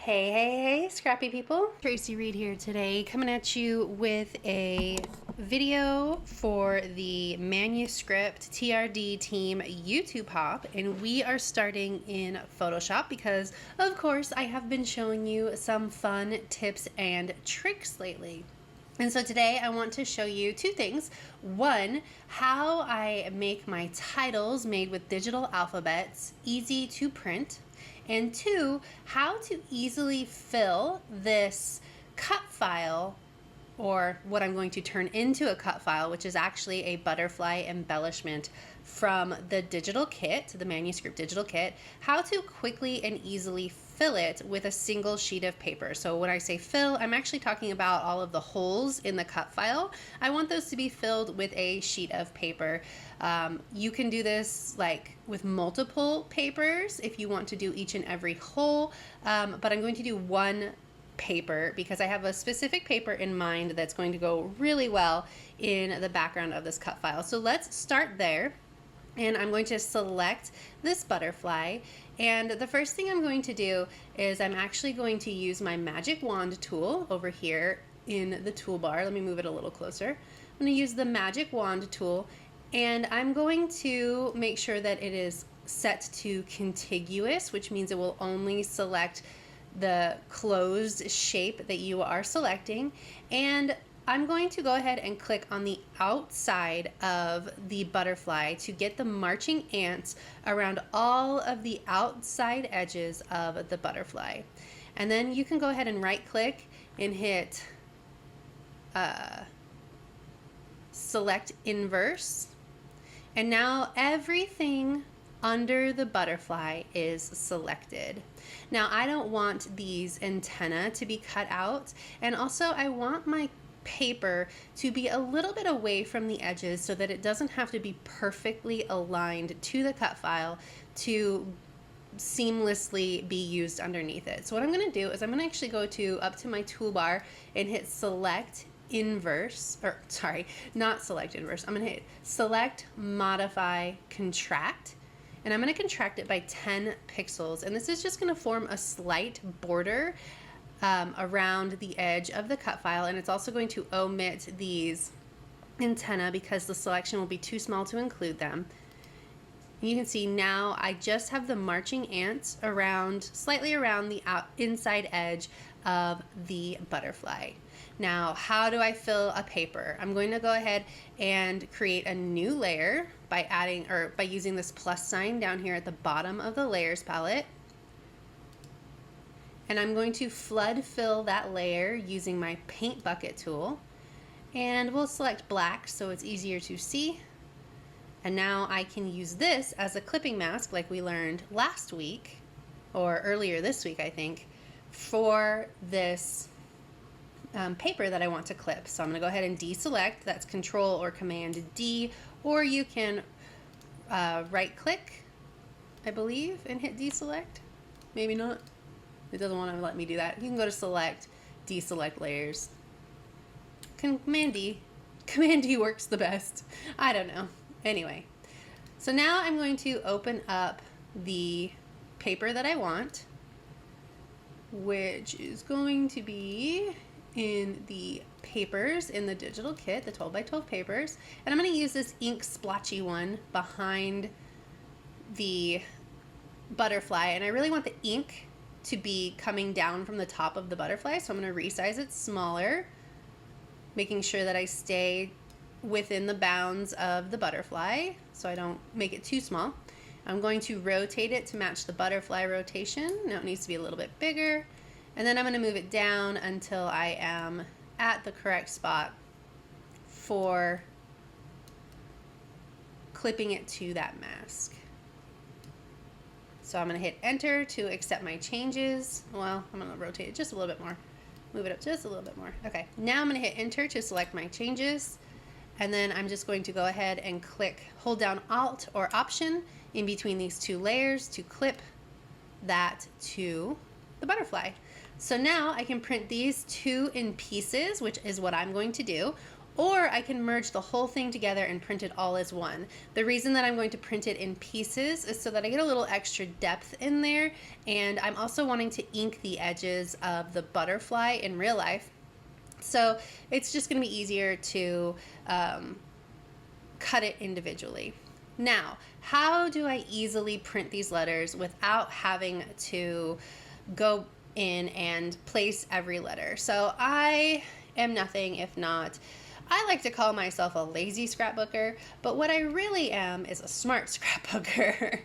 Hey, hey, hey, scrappy people. Traci Reed here today, coming at you with a video for the Manuscript TRD team YouTube hop, and we are starting in Photoshop because, of course, I have been showing you some fun tips and tricks lately. And so today I want to show you two things. One, how I make my titles made with digital alphabets easy to print. And two, how to easily fill this cut file, or what I'm going to turn into a cut file, which is actually a butterfly embellishment from the digital kit, the Manuscript digital kit, how to quickly and easily fill it with a single sheet of paper. So when I say fill, I'm actually talking about all of the holes in the cut file. I want those to be filled with a sheet of paper. You can do this like with multiple papers if you want to do each and every hole, but I'm going to do one paper because I have a specific paper in mind that's going to go really well in the background of this cut file. So let's start there, and I'm going to select this butterfly, and the first thing I'm going to do is I'm actually going to use my magic wand tool over here in the toolbar. Let me move it a little closer. I'm going to use the magic wand tool, and I'm going to make sure that it is set to contiguous, which means it will only select the closed shape that you are selecting. And I'm going to go ahead and click on the outside of the butterfly to get the marching ants around all of the outside edges of the butterfly. And then you can go ahead and right click and hit select inverse. And now everything under the butterfly is selected. Now I don't want these antennae to be cut out, and also I want my paper to be a little bit away from the edges so that it doesn't have to be perfectly aligned to the cut file to seamlessly be used underneath it. So what I'm going to do is I'm going to actually go up to my toolbar and hit select inverse, or sorry, not select inverse. I'm going to hit select, modify, contract. And I'm going to contract it by 10 pixels. And this is just going to form a slight border around the edge of the cut file. And it's also going to omit these antennae because the selection will be too small to include them. And you can see now I just have the marching ants slightly around the inside edge of the butterfly. Now, how do I fill a paper? I'm going to go ahead and create a new layer by using this plus sign down here at the bottom of the layers palette. And I'm going to flood fill that layer using my paint bucket tool. And we'll select black so it's easier to see. And now I can use this as a clipping mask like we learned last week, or earlier this week, I think, for this paper that I want to clip. So I'm going to go ahead and deselect. That's Control or Command D, or you can right click, I believe, and hit deselect. Maybe not. It doesn't want to let me do that. You can go to select, deselect layers. Command D. Command D works the best. I don't know. Anyway, so now I'm going to open up the paper that I want, which is going to be in the papers in the digital kit, the 12 by 12 papers. And I'm going to use this ink splotchy one behind the butterfly. And I really want the ink to be coming down from the top of the butterfly. So I'm going to resize it smaller, making sure that I stay within the bounds of the butterfly so I don't make it too small. I'm going to rotate it to match the butterfly rotation. Now it needs to be a little bit bigger. And then I'm going to move it down until I am at the correct spot for clipping it to that mask. So I'm going to hit enter to accept my changes. Well, I'm going to rotate it just a little bit more. Move it up just a little bit more. Okay, now I'm going to hit enter to select my changes. And then I'm just going to go ahead and hold down Alt or Option in between these two layers to clip that to the butterfly. So now I can print these two in pieces, which is what I'm going to do, or I can merge the whole thing together and print it all as one. The reason that I'm going to print it in pieces is so that I get a little extra depth in there, and I'm also wanting to ink the edges of the butterfly in real life. So it's just going to be easier to cut it individually. Now, how do I easily print these letters without having to go in and place every letter? So I am nothing if not, I like to call myself a lazy scrapbooker, but what I really am is a smart scrapbooker.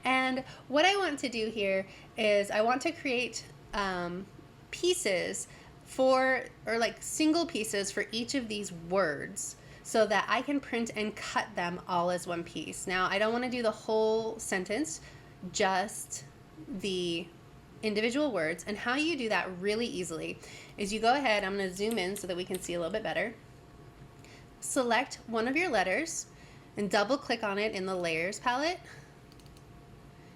And what I want to do here is I want to create pieces or like single pieces for each of these words, so that I can print and cut them all as one piece. Now, I don't want to do the whole sentence, just the individual words. And how you do that really easily is you go ahead, I'm going to zoom in so that we can see a little bit better. Select one of your letters and double click on it in the layers palette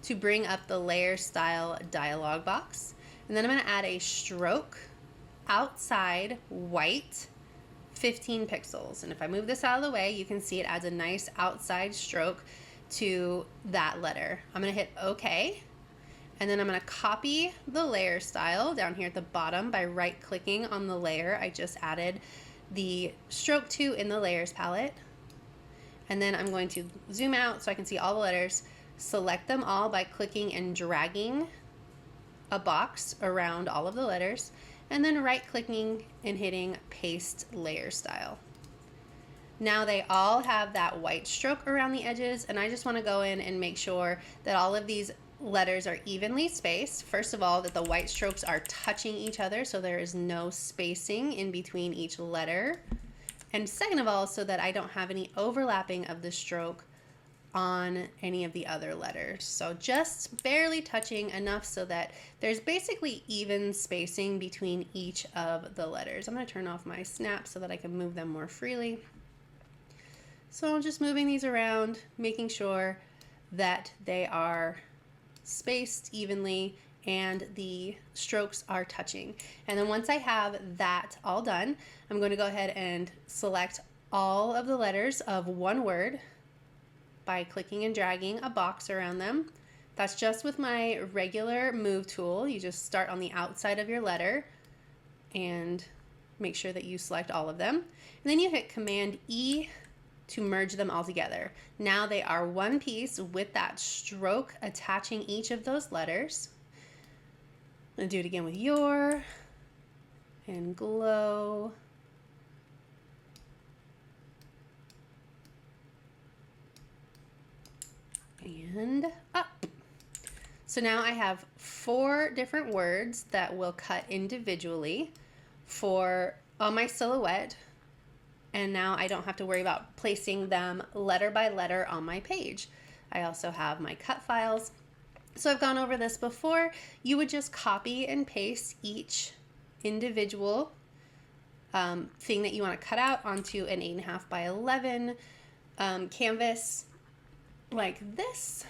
to bring up the layer style dialog box. And then I'm going to add a stroke outside white 15 pixels. And if I move this out of the way, you can see it adds a nice outside stroke to that letter. I'm going to hit OK. And then I'm going to copy the layer style down here at the bottom by right clicking on the layer I just added the stroke to in the layers palette. And then I'm going to zoom out so I can see all the letters, select them all by clicking and dragging a box around all of the letters, and then right clicking and hitting paste layer style. Now they all have that white stroke around the edges, and I just want to go in and make sure that all of these letters are evenly spaced. First of all, that the white strokes are touching each other, so there is no spacing in between each letter. And second of all, so that I don't have any overlapping of the stroke on any of the other letters. So just barely touching enough so that there's basically even spacing between each of the letters. I'm going to turn off my snap so that I can move them more freely. So I'm just moving these around, making sure that they are spaced evenly and the strokes are touching. And then once I have that all done, I'm going to go ahead and select all of the letters of one word by clicking and dragging a box around them. That's just with my regular move tool. You just start on the outside of your letter and make sure that you select all of them. And then you hit Command E to merge them all together. Now they are one piece with that stroke attaching each of those letters. I'm gonna do it again with your and glow. And up. So now I have 4 different words that will cut individually on my silhouette, and now I don't have to worry about placing them letter by letter on my page. I also have my cut files. So I've gone over this before. You would just copy and paste each individual thing that you want to cut out onto an 8.5 by 11 canvas, like this.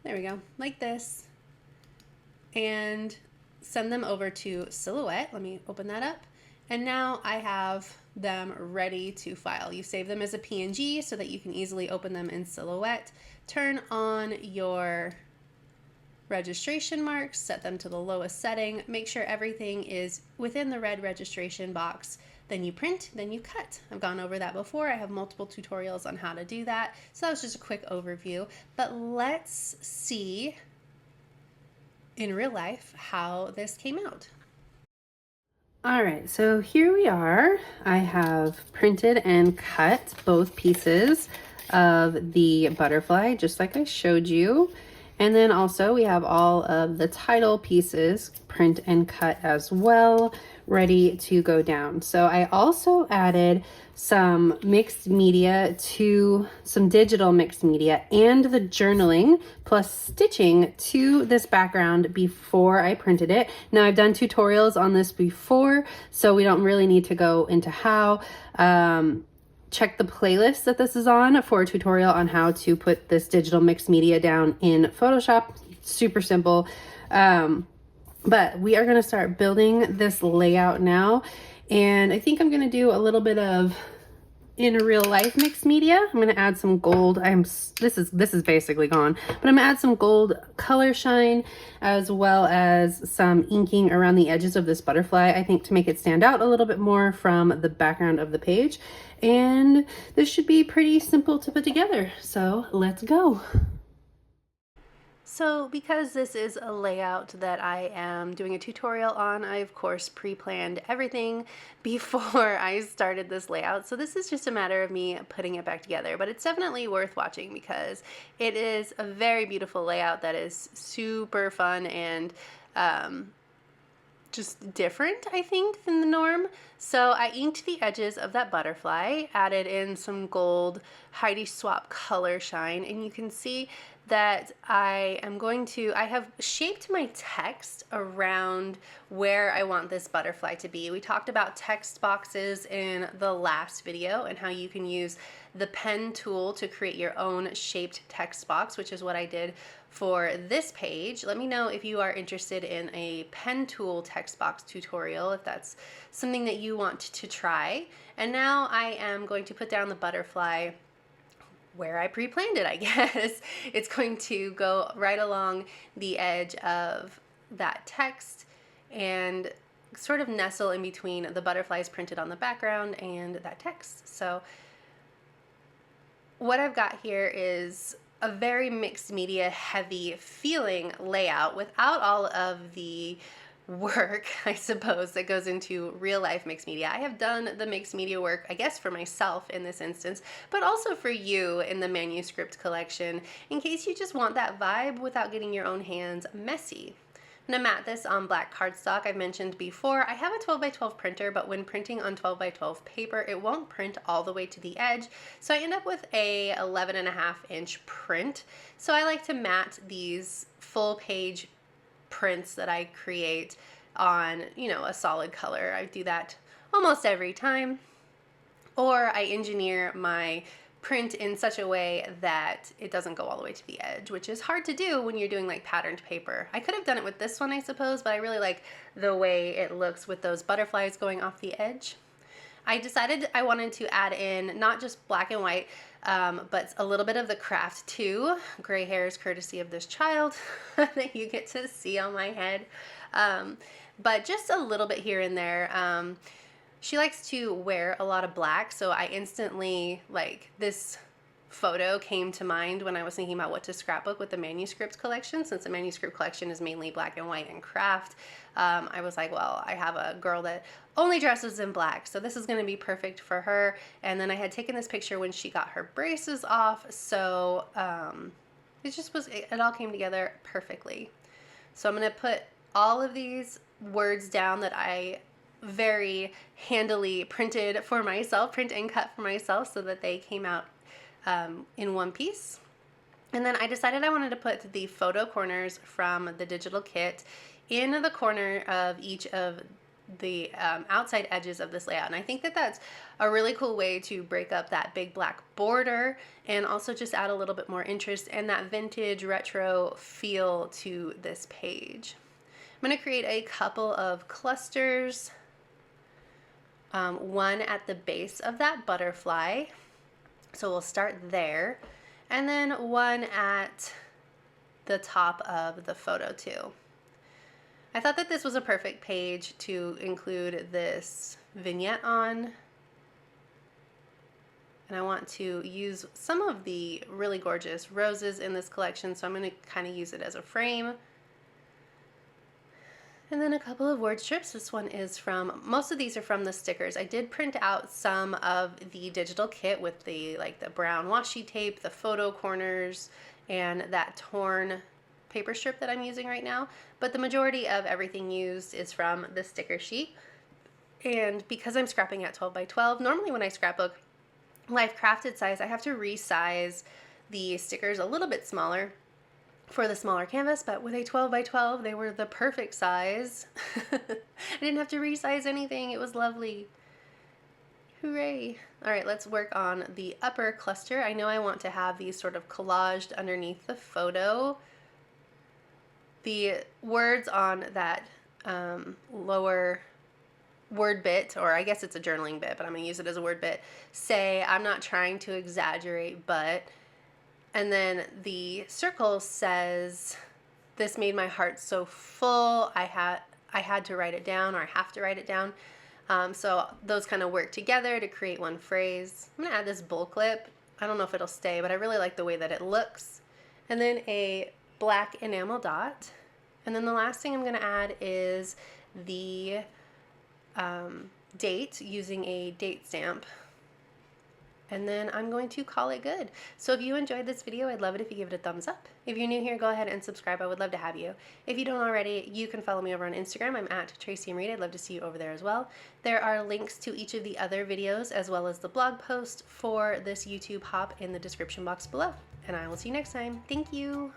There we go, like this. And send them over to Silhouette. Let me open that up. And now I have them ready to file. You save them as a PNG so that you can easily open them in Silhouette. Turn on your registration marks, set them to the lowest setting, make sure everything is within the red registration box. Then you print, then you cut. I've gone over that before. I have multiple tutorials on how to do that. So that was just a quick overview, but let's see in real life how this came out. All right, so here we are. I have printed and cut both pieces of the butterfly, just like I showed you. And then also we have all of the title pieces print and cut as well, ready to go down. So I also added some mixed media some digital mixed media and the journaling plus stitching to this background before I printed it. Now I've done tutorials on this before, so we don't really need to go into how. Check the playlist that this is on for a tutorial on how to put this digital mixed media down in Photoshop. Super simple. But we are going to start building this layout now. And I think I'm going to do a little bit of in a real life mixed media. I'm going to add some gold. This is basically gone, but I'm going to add some gold color shine as well as some inking around the edges of this butterfly, I think, to make it stand out a little bit more from the background of the page. And this should be pretty simple to put together. So let's go. So because this is a layout that I am doing a tutorial on, I of course pre-planned everything before I started this layout. So this is just a matter of me putting it back together, but it's definitely worth watching because it is a very beautiful layout that is super fun and just different, I think, than the norm. So I inked the edges of that butterfly, added in some gold Heidi Swap color shine, and you can see that I have shaped my text around where I want this butterfly to be. We talked about text boxes in the last video and how you can use the pen tool to create your own shaped text box, which is what I did for this page. Let me know if you are interested in a pen tool text box tutorial, if that's something that you want to try. And now I am going to put down the butterfly where I pre-planned it, I guess. It's going to go right along the edge of that text and sort of nestle in between the butterflies printed on the background and that text. So what I've got here is a very mixed media heavy feeling layout without all of the work, I suppose, that goes into real life mixed media. I have done the mixed media work, I guess, for myself in this instance, but also for you in the Manuscript collection, in case you just want that vibe without getting your own hands messy. I'm gonna mat this on black cardstock. I've mentioned before, I have a 12x12 printer, but when printing on 12x12 paper, it won't print all the way to the edge. So I end up with a 11.5-inch print. So I like to mat these full page prints that I create on, a solid color. I do that almost every time. Or I engineer my print in such a way that it doesn't go all the way to the edge, which is hard to do when you're doing like patterned paper. I could have done it with this one, I suppose, but I really like the way it looks with those butterflies going off the edge. I decided I wanted to add in not just black and white, but a little bit of the craft too. Gray hairs courtesy of this child that you get to see on my head. But just a little bit here and there. She likes to wear a lot of black, so I instantly, this photo came to mind when I was thinking about what to scrapbook with the Manuscript collection. Since the Manuscript collection is mainly black and white and craft, I was like, well, I have a girl that only dresses in black, so this is going to be perfect for her. And then I had taken this picture when she got her braces off, so it all came together perfectly. So I'm going to put all of these words down that I very handily printed for myself, print and cut for myself, so that they came out in one piece. And then I decided I wanted to put the photo corners from the digital kit in the corner of each of the outside edges of this layout. And I think that that's a really cool way to break up that big black border and also just add a little bit more interest and that vintage retro feel to this page. I'm going to create a couple of clusters, one at the base of that butterfly. So we'll start there, and then one at the top of the photo too. I thought that this was a perfect page to include this vignette on, and I want to use some of the really gorgeous roses in this collection, so I'm going to kind of use it as a frame. And then a couple of word strips. This one is most of these are from the stickers. I did print out some of the digital kit with the brown washi tape, the photo corners, and that torn paper strip that I'm using right now. But the majority of everything used is from the sticker sheet. And because I'm scrapping at 12x12, normally when I scrapbook life crafted size, I have to resize the stickers a little bit smaller for the smaller canvas, but with a 12x12, they were the perfect size. I didn't have to resize anything. It was lovely. Hooray. All right, let's work on the upper cluster. I know I want to have these sort of collaged underneath the photo. The words on that lower word bit, or I guess it's a journaling bit, but I'm going to use it as a word bit, say, I'm not trying to exaggerate, but, and then the circle says, this made my heart so full, I had to write it down, or I have to write it down. So those kind of work together to create one phrase. I'm going to add this bull clip. I don't know if it'll stay, but I really like the way that it looks. And then a black enamel dot. And then the last thing I'm going to add is the date, using a date stamp. And then I'm going to call it good. So if you enjoyed this video, I'd love it if you give it a thumbs up. If you're new here, go ahead and subscribe. I would love to have you. If you don't already, you can follow me over on Instagram. I'm at Traci and Reed. I'd love to see you over there as well. There are links to each of the other videos as well as the blog post for this YouTube hop in the description box below. And I will see you next time. Thank you.